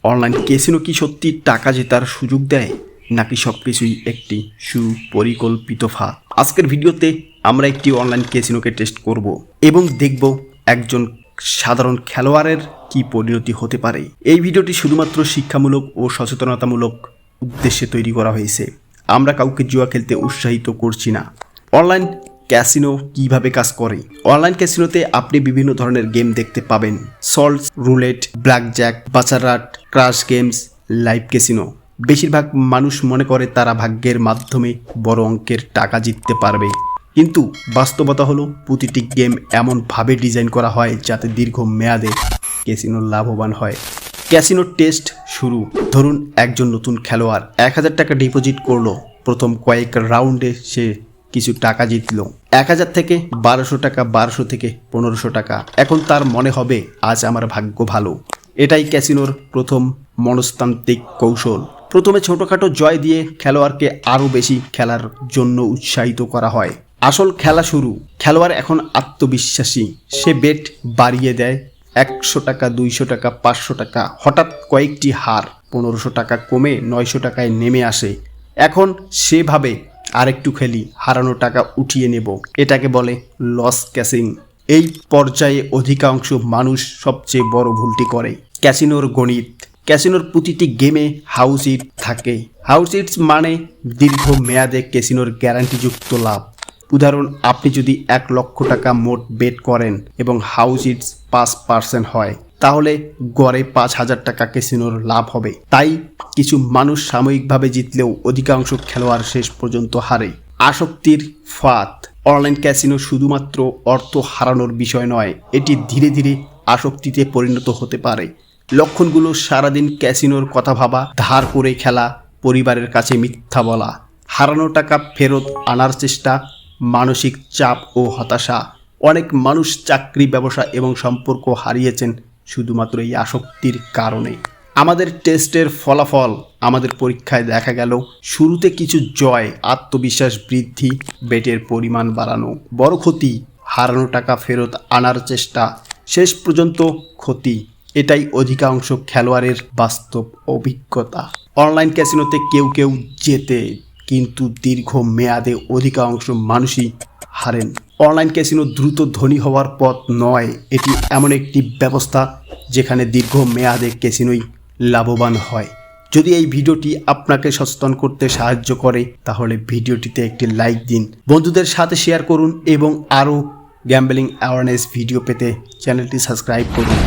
Online casino কি সত্যি টাকা জেতার সুযোগ দেয় নাকি সবকিছুই একটি সুপরিকল্পিত ফাঁদ? আজকের ভিডিওতে আমরা একটি অনলাইন ক্যাসিনোকে টেস্ট করব এবং দেখব একজন সাধারণ খেলোয়াড়ের কি পরিণতি হতে পারে। এই ভিডিওটি শুধুমাত্র শিক্ষামূলক ও সচেতনতামূলক উদ্দেশ্যে তৈরি করা হয়েছে। আমরা কাউকে জুয়া খেলতে উৎসাহিত করছি না। অনলাইন ক্যাসিনো কিভাবে কাজ করে? অনলাইন ক্যাসিনোতে আপনি বিভিন্ন ধরনের গেম দেখতে পাবেন। Slot, roulette, blackjack, baccarat, crash games, live casino. বেশিরভাগ মানুষ মনে করে তারা ভাগ্যের মাধ্যমে বড় অঙ্কের টাকা জিততে পারবে, কিন্তু বাস্তবতা হলো প্রতিটি গেম এমনভাবে ডিজাইন করা হয় যাতে দীর্ঘ মেয়াদে ক্যাসিনো লাভবান হয়। ক্যাসিনোর টেস্ট শুরু। ধরুন একজন নতুন খেলোয়াড় 1000 টাকা ডিপোজিট করলো। প্রথম কয়েক রাউন্ডে সে কিছু টাকা জিতলো। 1000 থেকে 1200 টাকা, 1200 থেকে 1500 টাকা। এখন তার মনে হবে আজ আমার ভাগ্য ভালো। এটাই ক্যাসিনোর প্রথম মনস্তান্ত্রিক কৌশল। প্রথমে ছোটোখাটো জয় দিয়ে খেলোয়াড়কে আরও বেশি খেলার জন্য উৎসাহিত করা হয়। আসল খেলা শুরু। খেলোয়াড় এখন আত্মবিশ্বাসী। সে বেট বাড়িয়ে দেয় 100 টাকা, 200 টাকা, 500 টাকা। হঠাৎ কয়েকটি হার, 1500 টাকা কমে 900 টাকায় নেমে আসে। এখন সে ভাবে আরেকটু খেলি, হারানো টাকা উঠিয়ে নেব। এটাকে বলে লস ক্যাসিং। এই পর্যায়ে অধিকাংশ মানুষ সবচেয়ে বড় ভুলটি করে। ক্যাসিনোর গণিত। ক্যাসিনোর প্রতিটি গেমে হাউস ইট থাকে। হাউস ইটস মানে দীর্ঘ মেয়াদে ক্যাসিনোর গ্যারান্টিযুক্ত লাভ। উদাহরণ, আপনি যদি 1 লক্ষ টাকা মোট বেট করেন এবং হাউস ইটস 5% হয়, তাহলে গড়ে 5000 টাকা ক্যাসিনোর লাভ হবে। তাই কিছু মানুষ সাময়িকভাবে জিতলেও অধিকাংশ খেলোয়াড় শেষ পর্যন্ত হারে। আসক্তির ফাঁদ। অনলাইন ক্যাসিনো শুধুমাত্র অর্থ হারানোর বিষয় নয়, এটি ধীরে ধীরে আসক্তিতে পরিণত হতে পারে। লক্ষণগুলো: সারাদিন ক্যাসিনোর কথা ভাবা, ধার করে খেলা, পরিবারের কাছে মিথ্যা বলা, হারানো টাকা ফেরত আনার চেষ্টা, মানসিক চাপ ও হতাশা। অনেক মানুষ চাকরি, ব্যবসা এবং সম্পর্ক হারিয়েছেন শুধুমাত্র এই আসক্তির কারণে। আমাদের টেস্টের ফলাফল। আমাদের পরীক্ষায় দেখা গেল শুরুতে কিছু জয়, আত্মবিশ্বাস বৃদ্ধি, বেটের পরিমাণ বাড়ানো। বড় ক্ষতি, হারানো টাকা ফেরত আনার চেষ্টা, শেষ পর্যন্ত ক্ষতি। এটাই অধিকাংশ খেলোয়াড়ের বাস্তব অভিজ্ঞতা। অনলাইন ক্যাসিনোতে কেউ কেউ জেতে, কিন্তু দীর্ঘ মেয়াদে অধিকাংশ মানুষই হারেন। অনলাইন ক্যাসিনো দ্রুত ধনী হওয়ার পথ নয়, এটি এমন একটি ব্যবস্থা যেখানে দীর্ঘ মেয়াদে ক্যাসিনোই লাভবান হয়। যদি এই ভিডিওটি আপনাকে সচেতন করতে সাহায্য করে, তাহলে ভিডিওটিতে একটি লাইক দিন, বন্ধুদের সাথে শেয়ার করুন এবং আরও গ্যাম্বলিং অ্যাওয়ারনেস ভিডিও পেতে চ্যানেলটি সাবস্ক্রাইব করুন।